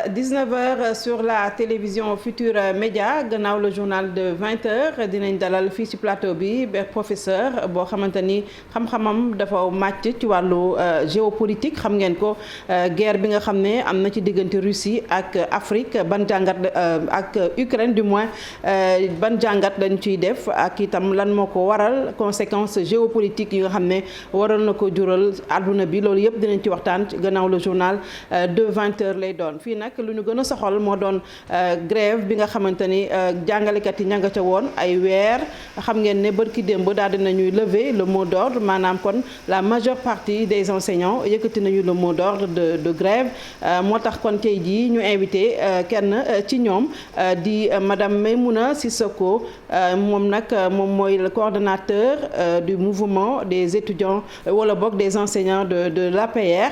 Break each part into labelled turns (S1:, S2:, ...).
S1: 19h sur la télévision Futurs Médias gannaaw le journal de 20h dinañ dalal fii ci plateau bi professeur boo xamante ni xam-xamam dafa màcc ci wàllu géopolitique xam ngeen ko guerre bi nga xam ne am na ci diggante Russie ak Afrique ban jàngat ak Ukraine du moins ban jàngat dañ ciy def ak itam lan moo ko waral conséquences géopolitiques yi nga xam ne waral na ko jural àdduna bi loolu yëpp dinañ ci waxtaan gannaaw le journal de 20h lay doon fii nag lu ñu gën a soxal moo doon grève bi nga xamante ni jàngalekat yi ña nga ca woon ay weer xam ngeen ne bërki démb daal dinañuy lever le mot d'ordre maanaam kon la majeure partie des enseignants yëkkati nañu le mot d'ordre de grève moo tax kon tey jii ñu invité kenn ci ñoom di madame Maïmouna Sissoko moom nag moom mooy le coordonnateur du mouvement des étudiants wala boog des enseignants de l'APR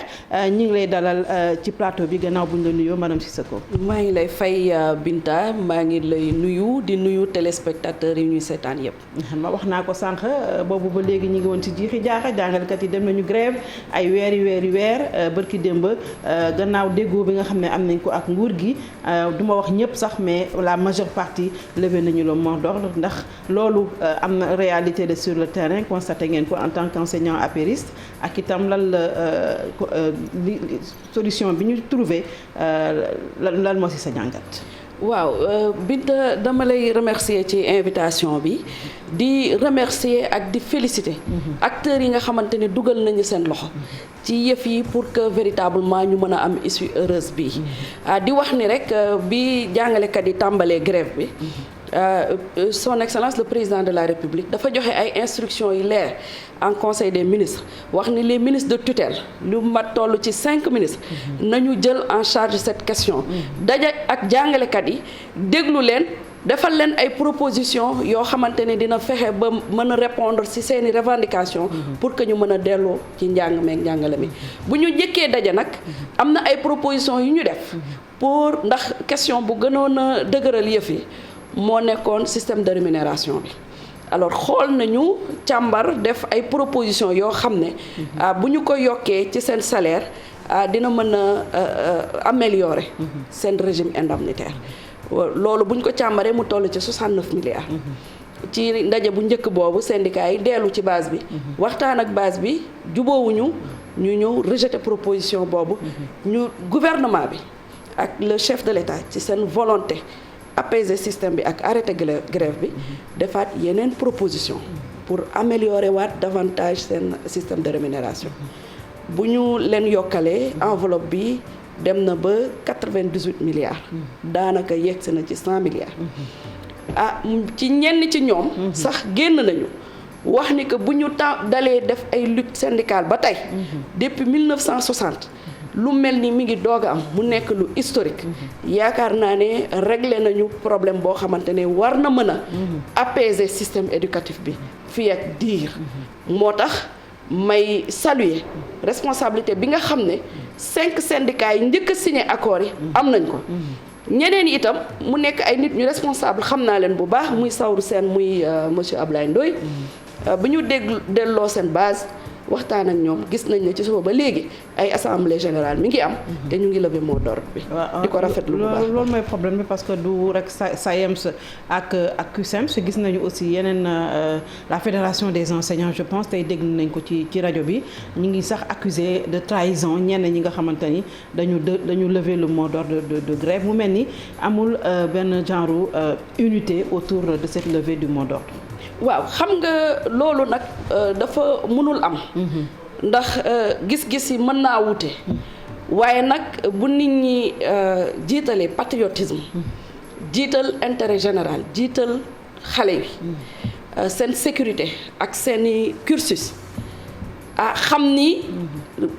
S1: ñi ngi lay dalal ci plateau bi gannaaw bu ñu la nuyoo madame Sissoko.
S2: maa ngi lay fay Binta maa ngi lay nuyu di nuyu téléspectateurs yi ñuy seetaan yëpp.
S1: ma wax naa ko sànq boobu ba léegi ñu ngi woon ci jiixi jaaxa jàngalekat yi dem nañu grève ay weer bërki démb gannaaw déggoo bi nga xam ne am nañ ko ak nguur gi du ma wax ñëpp sax mais la majeure partie levé nañu le mot d'ordre ndax loolu am na réalité de sur le terrain constaté ngeen ko en tant qu'enseignant apériste ak itam lan la solution bi ñu trouvé lan moo ci sa jàngat.
S2: waaw Binta dama lay remercier ci invitation bi di remercier ak di féliciter acteurs yi nga xamante ni dugal nañu seen loxo ci yëf yi pour que véritablement ñu mën a am issue heureuse bi di wax ni rek bi jàngalekat yi tàmbalee grève bi son excellence le président de la république dafa joxe ay instructions yu leer en conseil des ministres wax ni les ministres de tutelle lu mat toll ci 5 ministres nañu jël en charge cette question daja ak jàngalekat yi déglu leen defal leen ay propositions yoo xamante ne dina fexe ba mën a répondre ci seeni revendications pour que ñu mën a delloo ci njàng meek njàngale mi bu ñu jëkkee daja nag am na ay propositions yu ñu def pour ndax question bu gënoon a dëgëral yëf yi moo nekkoon système de rémunération bi alors xool nañu càmbar def ay propositions yoo xam ne bu ñu ko yokkee ci seen salaire dina mën a améliorer seen régime indemnitaire loolu bu ñu ko càmbaree mu toll ci 69 milliards ci ndaje bu njëkk boobu syndicat yi dellu ci base bi waxtaan ak base bi juboowuñu ñu ñëw rejeter proposition boobu ñu gouvernement bi ak le chef de l'État ci seen volonté apaiser système bi ak arrêter grève bi defaat yeneen proposition pour améliorer waat davantage seen système de rémunération bu ñu leen yokkalee enveloppe bi dem na ba 98 milliards daanaka yegsi na ci 100 milliards ci ñenn ci ñoom sax génn nañu wax ni que bu ñu dalee def ay lutte syndicale ba tey depuis 1960 lu mel ni mi ngi doog a am mu nekk lu historique yaakaar naa ne réglé nañu problème boo xamante ne war na mën a apaiser système éducatif bi fii ak diir moo tax may saluer responsabilité bi nga xam ne 5 syndicats yi njëkk a signé accords yi am nañ ko ñeneen itam mu nekk ay nit ñu responsable xam naa leen bu baax muy Sawru Sène muy monsieur Ablaye Ndoye bi ñu delloo seen base waxtaan ak ñoom gis nañ ne ci suba ba léegi ay assemblée générale mi ngi am te ñu ngi lever mot d'ordre bi di ko rafetlu bu baax
S1: loolu mooy problème bi parce que du rek SAEMS ak CUSEMS gis nañu aussi yeneen la fédération des enseignants je pense tey dégg nañ ko ci rajo bi ñu ngi sax accusé de trahison ñenn ñi nga xamante ni dañu lever le mot d'ordre de grève mu mel ni amul benn genre unité autour de cette levée du mot d'ordre.
S2: waaw xam nga loolu nag dafa mënul am ndax gis-gis yi mën naa wute waaye nag bu nit ñi jiitalee patriotisme jiital intérêt général jiital xale yi seen sécurité ak seeni cursus xam ni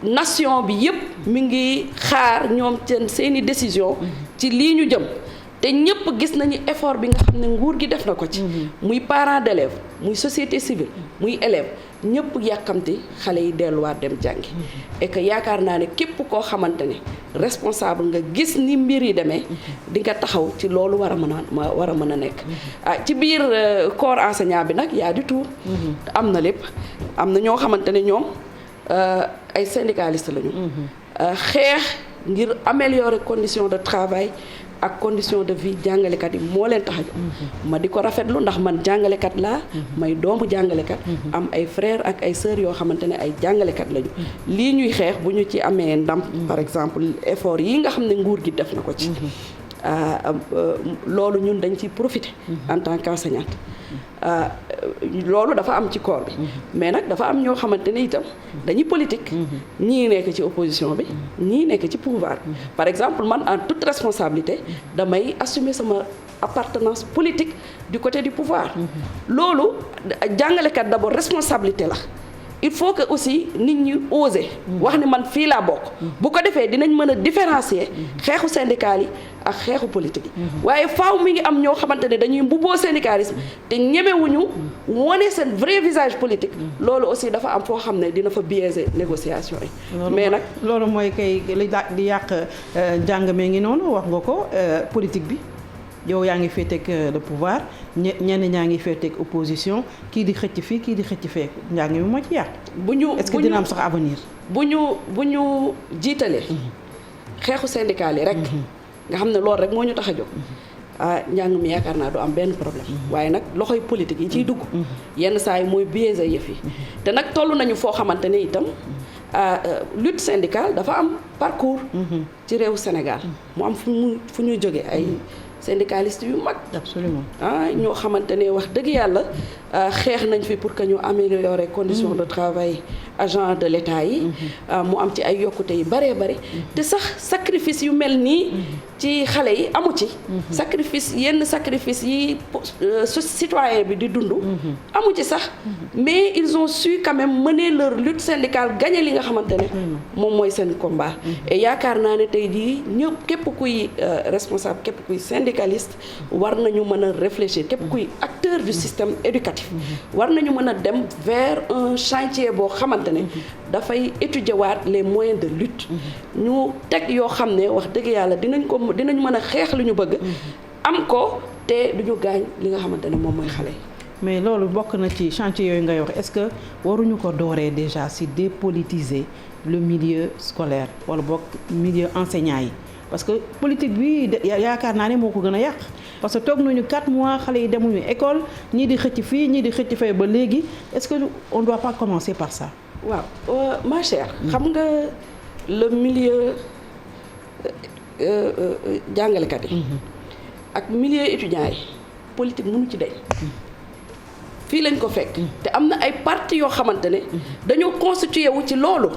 S2: nation bi yépp mi ngi xaar ñoom seeni décision ci lii ñu jëm te ñëpp gis nañu effort bi nga xam ne nguur gi def na ko ci muy parents d'élèves muy société civile muy élève ñëpp yàkkamti xale yi delluwaat dem jàngi et que yaakaar naa ne képp koo xamante ne responsable nga gis ni mbir yi demee di nga taxaw ci loolu war a mën a nekk ci biir corps enseignant bi nag y a du tout am na lépp am na ñoo xamante ne ñoom ay syndicalistes lañu xeex ngir améliorer conditions de travail ak condition de vie jàngalekat yi moo leen tax a jóg ma di ko rafetlu ndax man jàngalekat laa may doomu jàngalekat am ay frères ak ay sœurs yoo xamante ne ay jàngalekat lañu lii ñuy xeex bu ñu ci amee ndam par exemple effort yi nga xam ne nguur gi def na ko ci loolu ñun dañ ciy profiter en tant qu'enseignante loolu dafa am ci corps bi mais nag dafa am ñoo xamante ne itam dañuy politique ñii nekk ci opposition bi ñii nekk ci pouvoir par exemple man en toute responsabilité damay assumer sama appartenance politique du côté du pouvoir loolu jàngalekat d'abord responsabilité la il faut que aussi nit ñi oser wax ni man fii laa bokk bu ko defee dinañ mën a différencier xeexu syndical yi ak xeexu politique yi waaye faaw mi ngi am ñoo xamante ne dañuy mbubboo syndicalisme te ñemewuñu wone seen vrai visage politique loolu aussi dafa am foo xam ne dina fa biaiser négociation yi mais nag
S1: loolu mooy kay li di yàq njàng mee ngi noonu wax nga ko politique bi yow yaa ngi féeteeg le pouvoir ñenn ñaa ngi féeteeg opposition kii di xëcc fii kii di xëcc fee njàng mi moo ci yàq. est-ce que dina am sax avenir.
S2: bu ñu jiitalee. xeexu syndical yi rek. nga xam ne loolu rek moo ñu tax a jóg. njàng mi yaakaar naa du am benn problème. waaye nag loxoy politique yi ciy dugg. yenn saa yi mooy biaiser yëf yi. te nag toll nañu foo xamante ne itam lutte syndicale dafa am parcours. ci réewu Sénégal mu am fu ñuy jógee ay. syndicalistes yu mag.
S1: absolument
S2: ñoo xamante ne wax dëgg yàlla xeex nañ fi pour que ñu améliorer conditions de travail agent de l'État yi. mu am ci ay yokkute yu bëree bëri. te sax sacrifice yu mel nii. ci xale yi amu ci. yenn sacrifice yi citoyen bi di dund. amu ci sax mais ils ont su quand même mener leur lutte syndicale gagner li nga xamante ne. moom mooy seen combat. et yaakaar naa ne tey jii ñëpp képp kuy responsable képp kuy syndicaliste war nañu mën a réfléchir képp kuy acteur du système éducatif war nañu mën a dem vers un chantier boo xamante ne dafay étudier waat les moyens de lutte ñu teg yoo xam ne wax dëgg yàlla dinañ mën a xeex lu ñu bëgg am ko te duñu gaañ li nga xamante ne moom mooy xale yi.
S1: mais loolu bokk na ci chantier yooyu ngay wax est-ce que waruñu ko dooree déjà si dépolitiser le milieu scolaire wala bokk milieu enseignant yi parce que politique bi yaakaar naa ne moo ko gën a yàq parce que toog nañu 4 mois xale yi demuñu école ñii di xëcc fii ñii di xëcc fee ba léegi est-ce que on doit pas commencer par ça.
S2: waaw ma chère. xam nga le milieu jàngalekat yi. ak milieu étudiant yi politique mënu ci deñ fii lañ ko fekk. te am na ay partis yoo xamante ne. dañoo constitué wu ci loolu.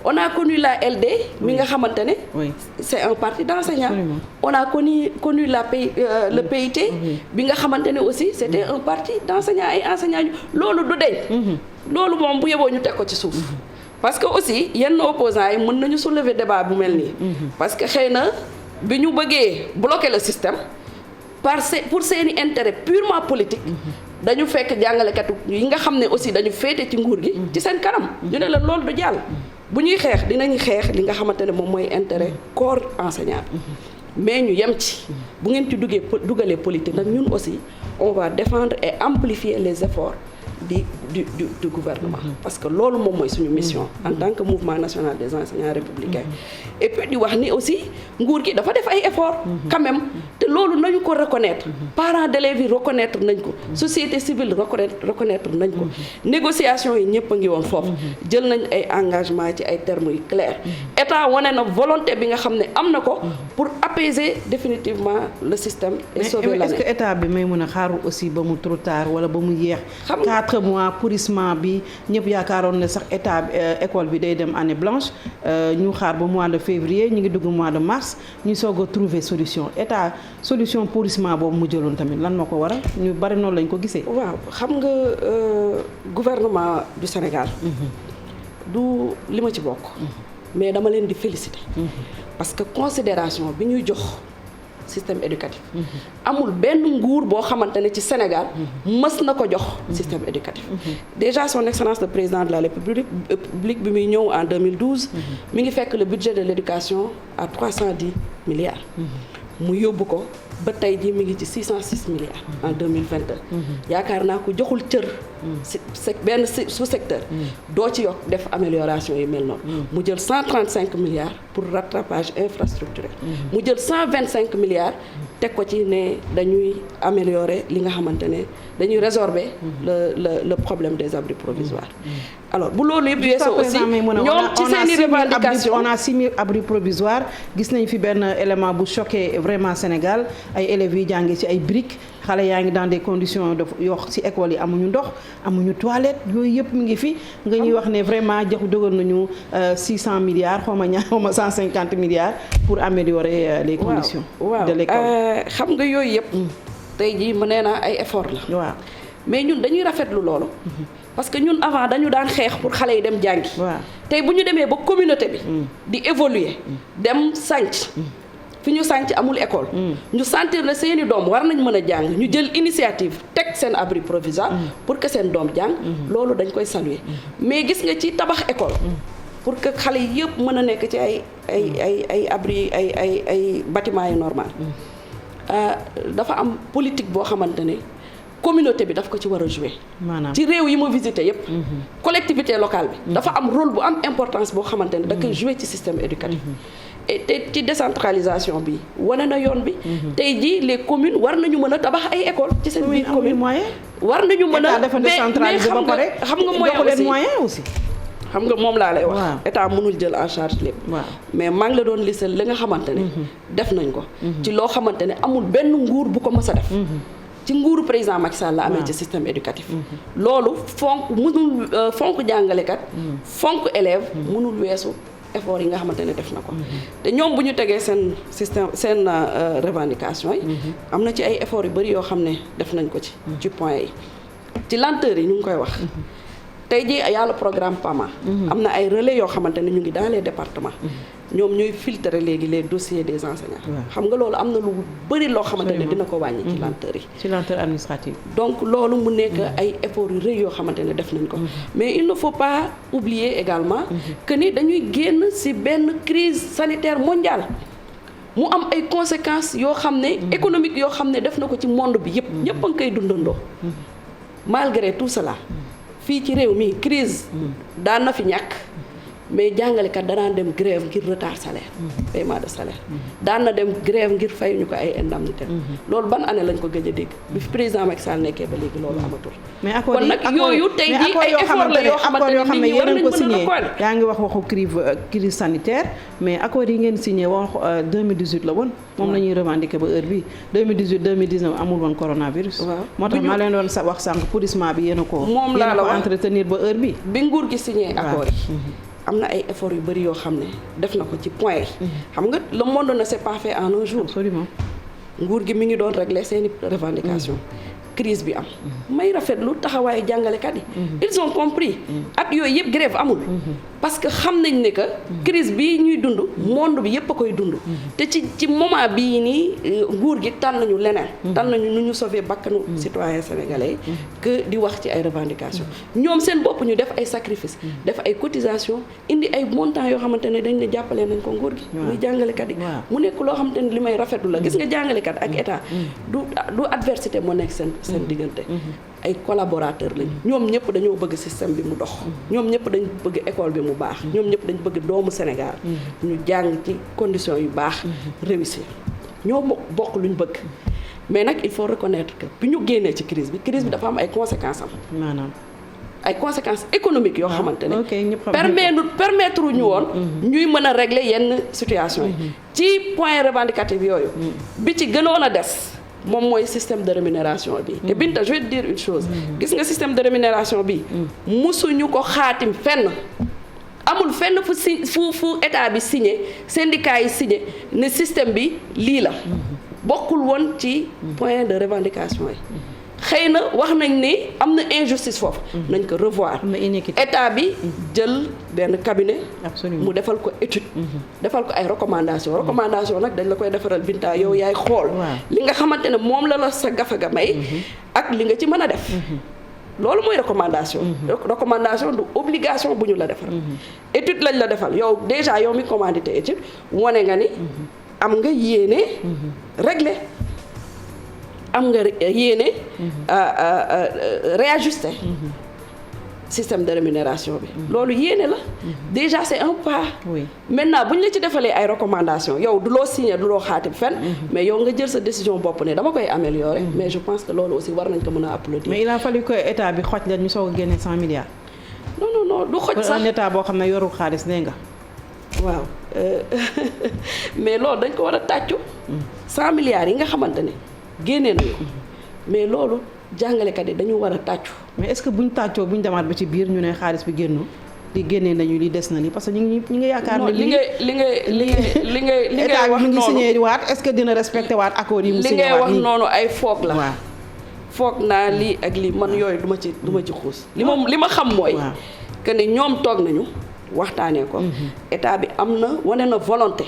S2: on a connu la LD mi nga xamante ne c'est un parti d'enseignants. Absolument. On a connu le PIT bi nga xamante ne aussi c'était un parti d'enseignants ay enseignants loolu du deñ loolu moom bu yeboo ñu teg ko ci suuf parce que aussi yenn opposants yi mën nañu soulever débat bu mel nii parce que xëy na bi ñu bëggee bloquer le système pour seeni intérêt purement politique dañu fekk jàngalekat yi nga xam ne aussi dañu féete ci nguur gi ci seen kanam ñu ne la loolu du jàll bu ñuy xeex dinañu xeex li nga xamante ne moom mooy intérêt corps enseignant mais ñu yem ci bu ngeen ci dugalee politique nag ñun aussi on va défendre et amplifier les efforts du gouvernement parce que loolu moom mooy suñu mission en tant que mouvement national des enseignants républicains et puis di wax ni aussi nguur gi dafa def ay efforts quand même te loolu nañu ko reconnaître parents d'élèves yi reconnaître nañ ko société civile reconnaître nañ ko négociation yi ñëpp a ngi woon foofu jël nañ ay engagement ci ay termes yu clairs état wane na volonté bi nga xam ne am na ko pour apaiser définitivement le système et sauver l'année.
S1: Est-ce que état bi may mën a xaarul aussi ba mu trop tard wala ba mu yéex 4 mois pourrissement bi ñëpp yaakaaroon ne sax état école bi day dem année blanche ñu xaar ba mois de février ñu ngi dugg mois de mars ñu soog a trouver solution état solution pourrissement boobu mu jëloon tamit lan moo ko waral ñu bari noonu lañ ko gisee.
S2: waaw xam nga gouvernement du Sénégal. du li ma ci bokk. mais dama leen di féliciter. parce que considération bi ñuy jox système éducatif. amul benn nguur boo xamante ne ci Sénégal. mës na ko jox système éducatif. déjà son excellence le président de la République bi muy ñëw en 2012. mi ngi fekk le budget de l'éducation à 310 milliards. mu yóbbu ko ba tey jii mi ngi ci 606 milliards en 2022 yaakaar naa ko joxul cër benn sous-secteur doo ci yokk def amélioration yi mel noonu mu jël 135 milliards pour rattrapage infrastructurel mu jël 125 milliards teg ko ci ne dañuy améliorer li nga xamante ne dañuy résorber le problème des abris provisoires alors bu loolu yëpp weesoo aussi ñoom ci seeni revendication
S1: on a 6000 abris provisoires gis nañ fi benn élément bu choqué vraiment Sénégal ay élèves yi jàngi ci ay briques xale yaa ngi dans des conditions de yoo ci école yi amuñu ndox amuñu toilette yooyu yëpp mu ngi fi nga ñuy wax ne vraiment jox dogal nañu 600 milliards xaw ma 150 milliards pour améliorer les conditions de l'école
S2: xam nga yooyu yëpp tey jii mu nee naa ay effort la
S1: waaw
S2: mais ñun dañuy rafetlu loolu parce que ñun avant dañu daan xeex pour xale yi dem jàngi tey bu ñu demee ba communauté bi di évoluer dem sànc fi ñu sànc amul école ñu sentir ne seeni doom war nañ mën a jàng ñu jël initiative teg seen abri provisoire pour que seen doom jàng loolu dañ koy saluer mais gis nga ci tabax école pour que xale yi yëpp mën a nekk ci ay abri ay bâtiment yu normal dafa am politique boo xamante ne communauté bi daf ko ci war a jouer
S1: maanaam
S2: ci réew yi ma visité yépp collectivité locale bi dafa am rôle bu am importance boo xamante ne da koy jouer ci système éducatif et te ci décentralisation bi wane na yoon bi tey jii les communes war nañu mën a tabax ay école ci seen biir commune war nañu mën a mais xam nga moyen aussi xam nga moom laa lay wax état mënul jël en charge lépp mais maa ngi la doon lisal li nga xamante ne def nañ ko ci loo xamante ne amul benn nguur bu ko mës a def ci nguuru président Macky Sall la amee ci système éducatif loolu fonk jàngalekat fonk élève mënul weesu effort yi nga xamante ne def na ko te ñoom bu ñu tegee seen système seen revendication yi am na ci ay effort yu bari yoo xam ne def nañ ko ci point yi ci lenteur yi ñu ngi koy wax tey jii yàlla programme PAMA am na ay relais yoo xamante ne ñu ngi dans les départements ñoom ñooy filtrer léegi les dossiers des enseignants xam nga loolu am na lu bëri loo xamante ne dina ko wàññi ci lenteur yi
S1: ci lenteur administrative
S2: donc loolu mu nekk ay efforts yu rëy yoo xamante ne def nañ ko mais il ne faut pas oublier également que ni dañuy génn ci benn crise sanitaire mondiale mu am ay conséquences yoo xam ne économiques yoo xam ne def na ko ci monde bi yëpp ñëpp a ngi koy dundandoo malgré tout cela fii ci réew mi crise daan na fi ñàkk mais jàngalekat danaan dem grève ngir retard salaire paiement de salaire daan na dem grève ngir fay ñu ko ay indemnité loolu ban année lañ ko gëj a dégg bi fi président Macky Sall nekkee ba léegi loolu amatul kon nag yooyu tey jii ay effort la yoo xamante ne nit ñi war nañ mën a
S1: yaa ngi wax waxu crise sanitaire mais accord yi ngeen signé wax 2018 la woon moom la ñuy revendiquer ba heure bi 2018 2019 amul woon coronavirus moo tax maa leen doon sa wax sànq pourrissement bi yéen a ko
S2: moom laa la wax
S1: entretenir ba heure bi
S2: nguur gi signé accord yi am na ay efforts yu bëri yoo xam ne def na ko ci point yi xam nga le monde ne s'est pas fait en un jour
S1: absolument
S2: nguur gi mi ngi doon régler seeni revendication crise bi am may rafetlu taxawaayu jàngalekat yi ils ont compris at yooyu yëpp grève amul parce que xam nañ ne que crise bii ñuy dund monde bi yëpp a koy dund te ci moment bii nii nguur gi tànn nañu leneen tànn nañu nu ñu sauver bakkanu citoyen sénégalais que di wax ci ay revendications ñoom seen bopp ñu def ay sacrifices def ay cotisations indi ay montants yoo xamante ne dañ ne jàppale nañ ko nguur gi muy jàngalekat yi mu nekk loo xamante ne li may rafetlu la gis nga jàngalekat ak état du adversité moo nekk seen diggante ay collaborateurs lañ ñoom ñëpp dañoo bëgg système bi mu dox ñoom ñëpp dañ bëgg école bi mu baax ñoom ñëpp dañ bëgg doomu Sénégal ñu jàng ci conditions yu baax réussir ñoo bokk luñ bëgg mais nag il faut reconnaître que bi ñu génnee ci crise bi dafa am ay conséquences am
S1: maanaam
S2: ay conséquences économiques yoo xamante ne permettre ñu woon ñuy mën a régler yenn situation yi ci point revendicatif yooyu bi ci gënoon a des moom mooy système de rémunération bi te Binta je vais te dire une chose gis nga système de rémunération bi musuñu ko xaatim fenn amul fenn fu état bi signé syndicat yi signé ne système bi lii la bokkul woon ci point de revendication yi xëy na wax nañ ni am na injustice foofu nañ ko revoir état bi jël benn cabinet mu defal ko étude defal ko ay recommandation nag dañ la koy defaral Binta yow yaay xool li nga xamante ne moom la sa gafaga may ak li nga ci mën a def loolu mooy recommandation du obligation bu ñu la defal étude lañ la defal yow déjà yow mi commandité étude wane nga ni am nga yéene régler am nga yéene réajuster système de rémunération bi loolu yéene la déjà c'est un pas.
S1: Oui.
S2: Maintenant bu ñu la ci defalee ay recommandations yow du loo signé du loo xaatim fenn mais yow nga jël sa décision bopp ne dama koy améliorer mais je pense que loolu aussi war nañ ko mën a applaudir.
S1: mais il a fallu que état bi xoj leen ñu soog a génne 100 milliards.
S2: non du xoj sax
S1: un état boo xam ne yorul xaalis nee nga.
S2: waaw mais loolu dañ ko war a tàccu 100 milliards yi nga xamante ne génnee nañu ko mais loolu jàngalekat yi dañu war a tàccu.
S1: mais est-ce que buñ tàccoo buñ demaat ba ci biir ñu ne xaalis bi génn li génnee nañu li des na li parce que ñu ngi yaakaar ne
S2: li ngay wax
S1: noonu
S2: noonu
S1: signé waat est-ce que dina respecté waat accord yi mu signé waat
S2: li ngay wax noonu ay foog la.
S1: waaw
S2: foog naa lii ak lii man yooyu du ma ci xuus. li ma xam mooy. que ne ñoom toog nañu waxtaanee ko. état bi am na wane na volonté.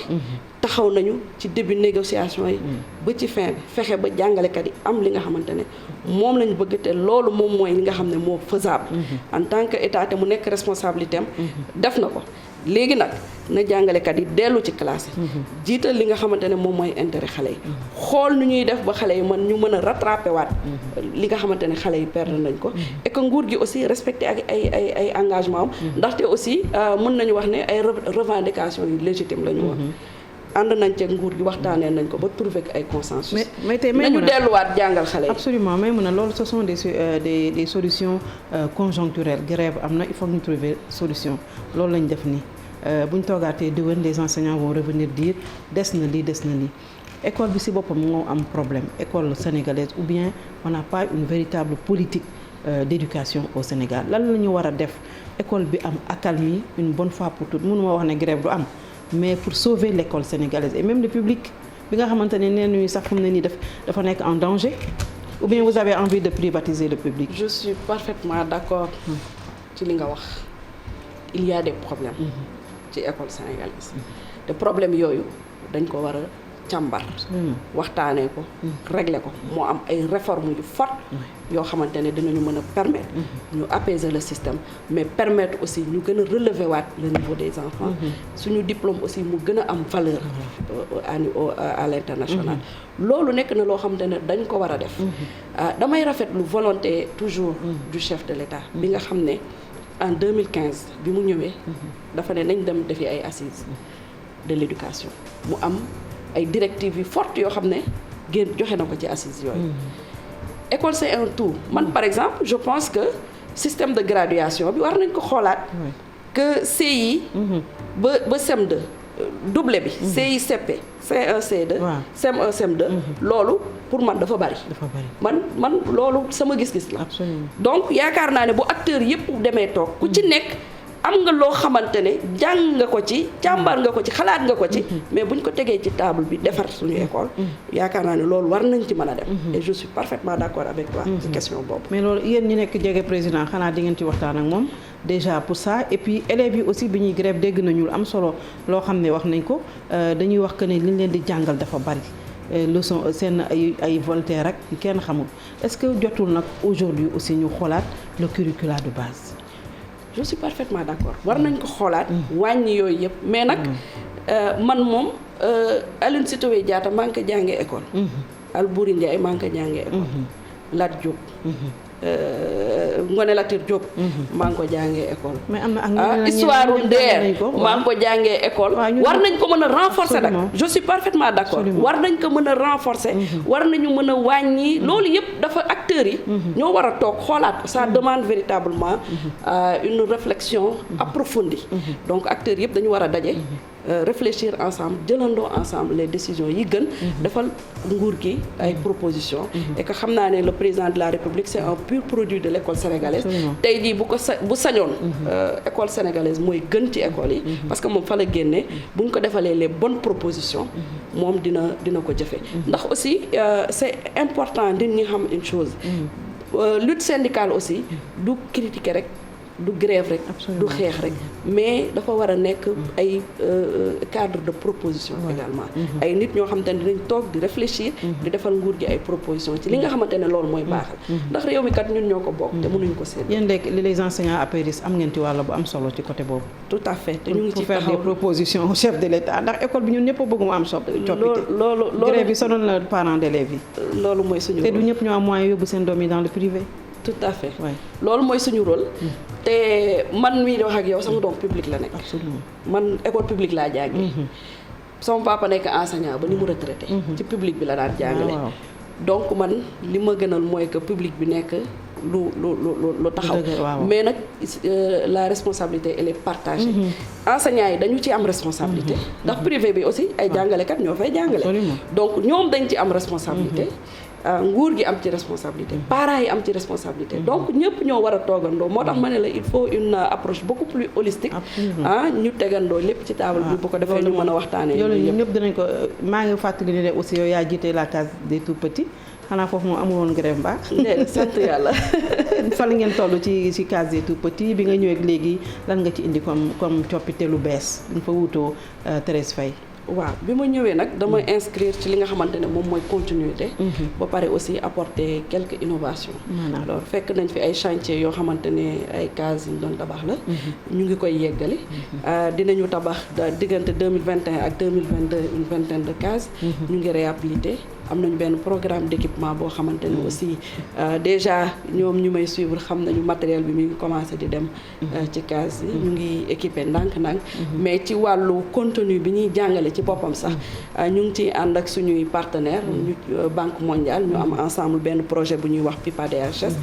S2: taxaw nañu ci début négociation yi. ba ci fin bi fexe ba jàngalekat yi am li nga xamante ne moom lañu bëgg te loolu moom mooy li nga xam ne moo faisable. en tant que état te mu nekk responsabilité am. def na ko léegi nag na jàngalekat yi dellu ci classe yi. jiital li nga xamante ne moom mooy intérêt xale yi. xool nu ñuy def ba xale yi ñu mën a rattraper waat. li nga xamante ne xale yi perdre nañ ko. et que nguur gi aussi respecté ak ay engagement am. ndaxte aussi mën nañu wax ne ay revendications yu légitimes la ñu wax. ànd nañ ci nguur gi waxtaanee nañ ko ba trouver ay consensus.
S1: mais tey
S2: nañu delluwaat jàngal xale yi.
S1: absolument mais mun a loolu ce sont des solutions conjoncturelles grève am na il faut que ñu trouver solution loolu lañ def nii bu ñu toogaatee déwén les enseignants vont revenir dire des na lii école bi ci boppam moo am problème école sénégalaise ou bien on n'a pas une véritable politique d'éducation au Sénégal lan la ñu war a def école bi am accalmie une bonne fois pour toutes mënuma wax ne grève du am. mais pour sauver l'école sénégalaise et même le public bi nga xamante ne nee nañu sax fu mu ne nii dafa nekk en danger ou bien vous avez envie de privatiser le public.
S2: Je suis parfaitement d'accord ci li nga wax il y a des problèmes ci école sénégalaise te problème yooyu dañ ko war a càmbar waxtaanee ko régler ko moo am ay réformes yu fortes yoo xamante ne dinañu mën a permettre ñu apaiser le système mais permettre aussi ñu gën a relever waat le niveau des enfants suñu diplôme aussi mu gën a am valeur à l'international loolu nekk na loo xamante ne dañ ko war a def damay rafetlu volonté toujours du chef de l'État bi nga xam ne en 2015 bi mu ñëwee dafa ne nañ dem defi ay assises de l'éducation mu am ay directives yu fortes yoo xam ne génn joxe na ko ci assises yooyu école c'est un tout man par exemple je pense que système de graduation bi war nañ ko xoolaat que CI ba CM2 doublé bi CI CP C1 C2 CM1 CM2 loolu pour man dafa bari man loolu sama gis-gis la donc yaakaar naa ne bu acteurs yëpp demee toog ku ci nekk am nga loo xamante ne jàng nga ko ci càmbar nga ko ci xalaat nga ko ci mais buñ ko tegee ci table bi defar suñu école yaakaar naa ne loolu war nañ ci mën a def et je suis parfaitement d'accord avec toi ci question boobu
S1: mais loolu yéen ñi nekk jege président xanaa di ngeen ci waxtaan ak moom déjà pour ça et puis élèves yi aussi bi ñuy grève dégg nañu am solo loo xam ne wax nañ ko dañuy wax que ne liñ leen di jàngal dafa bari leçon seen ay volontaires rek kenn xamul est-ce que jotul nag aujourd'hui aussi ñu xoolaat le curricula de base.
S2: Je suis parfaitement d'accord war nañ ko xoolaat wàññi yooyu yëpp mais nag man moom Aline Sitoé Diatta maa ngi ko jàngee école Albouri Ndiaye maa ngi ko jàngee école Lat Diop Ngoné Latyr Diop maa ngi ko jàngee école
S1: mais am na
S2: histoire Nder maa ngi ko jàngee école war nañ ko mën a renforcer nag je suis parfaitement d'accord war nañ ko mën a renforcer war nañu mën a wàññi loolu yëpp dafa acteurs yi ñoo war a toog xoolaat ko ça demande véritablement une réflexion approfondie donc acteurs yëpp dañu war a daje réfléchir ensemble jëlandoo ensemble les décisions yi gën defal nguur gi ay propositions et que xam naa ne le président de la République c'est un pur produit de l'école sénégalaise tey jii bu sañoon école sénégalaise mooy gën ci école yi parce que moom fa la génnee bu ñu ko defalee les bonnes propositions moom dina ko jëfe ndax aussi c'est important nit ñi xam une chose lutte syndicale aussi du critiquer rek du grève rek du xeex rek mais dafa war a nekk ay cadre de proposition également ay nit ñoo xamante ne dinañ toog di réfléchir di defal nguur gi ay proposition ci li nga xamante ne loolu mooy baaxal ndax réew mi kat ñun ñoo ko bokk te mënuñ ko seet
S1: yéen léegi les enseignants apéristes am ngeen ci wàll bu am solo ci côté boobu
S2: tout à fait te ñu ngi ci
S1: faire des propositions au chef de l'État ndax école bi ñun ñëpp a bëgg mu am coppite
S2: loolu
S1: grève bi sonal na parents d'élèves yi
S2: loolu mooy suñu
S1: te du ñëpp ñoo am moyen yóbbu seen doom yi dans le privé
S2: tout à fait loolu mooy suñu rôle te man mii di wax ak yow sama doom public la nekk
S1: absolument
S2: man école publique laa jàngee sama papa nekk enseignant ba ni mu retraité ci public bi la daan jàngale donc man li ma gënal mooy que public bi nekk lu taxaw mais nag la responsabilité elle est partagée enseignants yi dañu ci am responsabilité ndax privé bi aussi ay jàngalekat ñoo fay jàngale donc ñoom dañ ci am responsabilité nguur gi am ci responsabilité parents yi am ci responsabilité donc ñëpp ñoo war a toogandoo moo tax ma ne la il faut une approche beaucoup plus holistique ñu tegandoo lépp ci table bi bu ko defee ñu mën a waxtaanee
S1: loolu ñëpp dinañ ko maa ngi fàttali ne aussi yow yaa jiite la case des tout petits xanaa foofu moom amul woon grève mbaa
S2: sant yàlla
S1: fan ngeen toll ci case des tout petits bi nga ñëwee léegi lan nga ci indi comme coppite lu bees ñu fa wutoo Thérèse Faye
S2: waaw bi ma ñëwee nag dama inscrire ci li nga xamante ne moom mooy continuité ba pare aussi apporter quelques innovations alors fekk nañ fi ay chantier yoo xamante ne ay cases yi ñu doon tabax la ñu ngi koy yeggali dinañu tabax diggante 2021 ak 2022 une vingtaine de cases ñu ngi réhabilité am nañu benn programme d'équipement boo xamante ne aussi déjà ñoom ñu may suivre xam nañu matériel bi mi ngi commencé di dem ci case yi ñu ngi équipé ndànk-ndànk mais ci wàllu contenu bi ñuy jàngale ci boppam sax ñu ngi ciy ànd ak suñuy partenaire ñu Banque mondiale ñu am ensemble benn projet bu ñuy wax PIPA DHS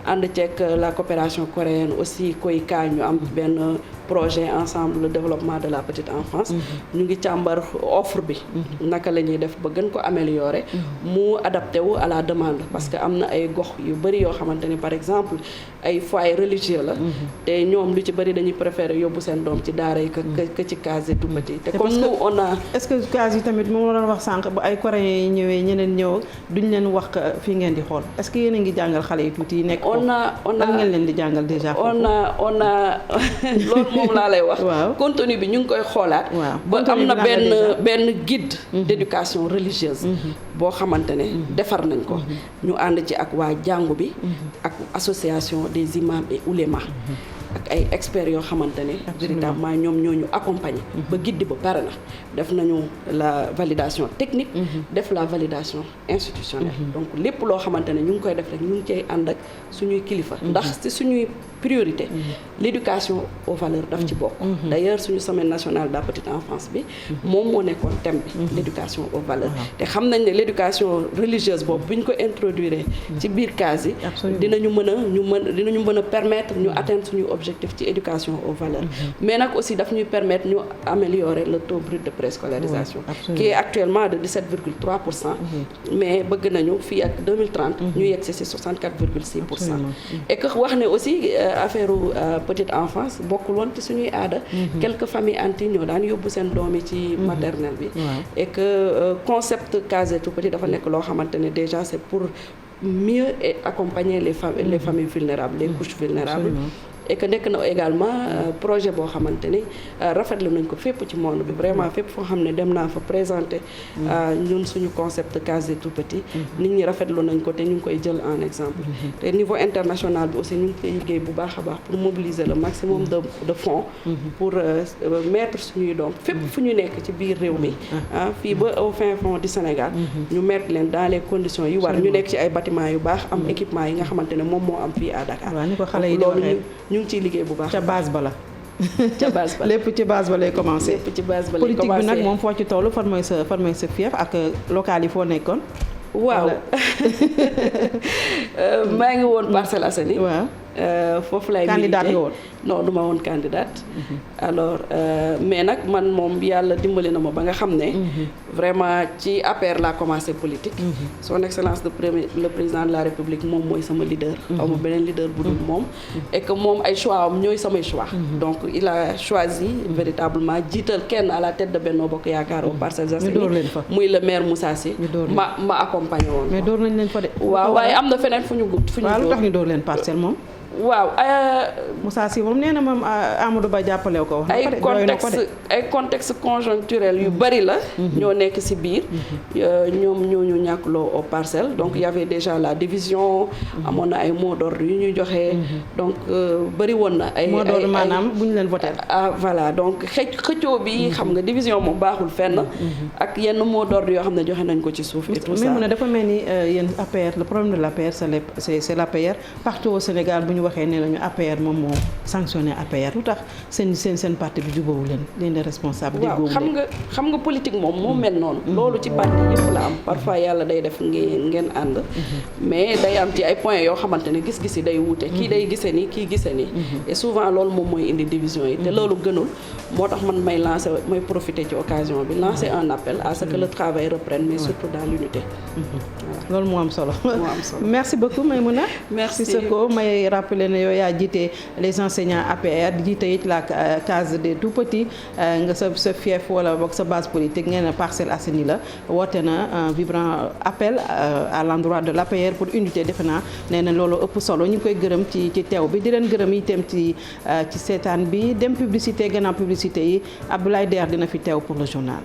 S2: ànd ceeg la coopération coréenne aussi KOICA ñu am benn projet ensemble le développement de la petite enfance ñu ngi càmbar offre bi naka la ñuy def ba gën ko améliorer mu adapté wu à la demande parce que am na ay gox yu bëri yoo xamante ni par exemple ay foyer religieux la te ñoom lu ci bëri dañuy préférer yóbbu seen doom ci daara yi que ci case des tout petits te comme nous on a
S1: est-ce que case yi tamit moom la doon wax sànq ba ay coréens yi ñëwee ñeneen ñëw duñ leen wax fii ngeen di xool est-ce que yéen a ngi jàngal xale yi tuuti yi nekk
S2: on a
S1: ngeen leen di jàngal déjà
S2: on a loolu moom laa lay wax contenu bi ñu ngi koy xoolaat ba am na benn guide d'éducation religieuse boo xamante ne defar nañ ko ñu ànd ci ak waa jàngu bi ak association des imams et oulémas ak ay experts yoo xamante ne véritablement ñoom ñoo ñu accompagner ba guide ba pare na def nañu la validation technique def la validation institutionnelle donc lépp loo xamante ne ñu ngi koy def rek ñu ngi cay ànd ak suñuy kilifa ndax ci suñuy priorité l'éducation aux valeurs daf ci bokk d'ailleurs suñu semaine nationale de la petite enfance bi moom moo nekkoon thème bi l'éducation aux valeurs te xam nañ ne l'éducation religieuse boobu bu ñu ko introduire ci biir case yi dinañu mën a permettre ñu atteindre suñu objectif ci éducation aux valeurs mais nag aussi daf ñuy permettre ñu améliorer le taux brut de préscolarisation qui est actuellement de 17,3% mais bëgg nañu fii ak 2030 ñu yegg ci 64,6% et que wax ne aussi affaire petite enfance bokkul woon ci suñuy aada quelques familles anti ñoo daan yóbbu seen doom yi ci maternelle bi et que concept case tout petit dafa nekk loo xamante ne déjà c'est pour mieux accompagner les familles vulnérables les couches vulnérables et que nekk na également projet boo xamante ni rafetlu nañ ko fépp ci monde bi vraiment fépp foo xam ne dem naa fa présenter ñun suñu concept case des tout petits nit ñi rafetlu nañ ko te ñu ngi koy jël en exemple te niveau international bi aussi ñu ngi koy liggéey bu baax a baax pour mobiliser le maximum de fonds pour mettre suñuy doom fépp fu ñu nekk ci biir réew mi fii ba au fin fond du Sénégal ñu mettre leen dans les conditions yi war ñu nekk ci ay bâtiments yu baax am équipement yi nga xamante ne moom moo am fii à Dakar loolu ñu ngi ciy liggéey bu baax
S1: ca base ba la
S2: ca base ba
S1: lépp ci base ba lay commencé
S2: lépp ci base ba lay commencé
S1: politique bi nag moom foo ci toll fan mooy sa fief ak local yi foo nekkoon
S2: waaw maa ngi woon Parcelles Assainies
S1: waaw
S2: foofu lay
S1: candidat nga woon
S2: non du ma woon candidate alors mais nag man moom yàlla dimbali na ma ba nga xam ne vraiment ci APR laa commencé politique son excellence le président de la République moom mooy sama leader aw ma beneen leader bu dul moom et que moom ay choix am ñooy samay choix donc il a choisi véritablement jiital kenn à la tête de Benno Bokk Yaakaar aux Parcelles Assainies muy le maire Moussa Sy ma accompagné woon
S1: mais door nañ leen fa de
S2: waaw waaye am na feneen fu ñu
S1: waaw lu tax ñu door leen parcelle moom
S2: waaw.
S1: Moussa Sy moom nee na moom Amadou Ba jàppale ko.
S2: ay contexte conjoncturel yu bari la. ñoo nekk ci biir. ñoom ñoo ñu ñàkkloo aux parcelles donc il y avait déjà la division. amoon na ay mots d'ordre yu ñuy joxe. donc bari woon na ay
S1: mot d'ordre maanaam bu ñu leen voté.
S2: voilà donc xëccoo bi xam nga division moom baaxul fenn. ak yenn mot d'ordre yoo xam ne joxe nañ ko ci suuf et tout ça.
S1: mais mu ne dafa mel ni yéen APR le problème de l'APR c'est l'APR partout au Sénégal bu ñu waxee ne lañu APR moom moo sanctionné APR lu tax seen parti bi jubóowu leen responsable.
S2: waaw xam nga politique moom moo mel noonu. loolu ci parti yëpp la am parfois yàlla day def ngeen ànd. mais day am ci ay points yoo xamante ne gis-gis yi day wuute. kii day gisee nii kii gisee nii. et souvent loolu moom mooy indi division yi. te loolu gënul moo tax man may profiter ci occasion bi lancer un appel à ce que le travail reprenne mais surtout dans l'unité.
S1: loolu moo am solo. merci beaucoup Maïmouna.
S2: merci
S1: Sissoko may rappeler ne yow yaa jiite les enseignants APR jiite it la case des tout petits nga sa fief wala boog sa base politique ngeen ne Parcelles Assainies la woote na un vibrant appel à l'endroit de l'APR pour unité defe naa nee na loolu ëpp solo ñu ngi koy gërëm ci teew bi di leen gërëm itam ci seetaan bi dem publicité gannaaw publicité yi Abdoulaye Der dina fi teew pour le journal.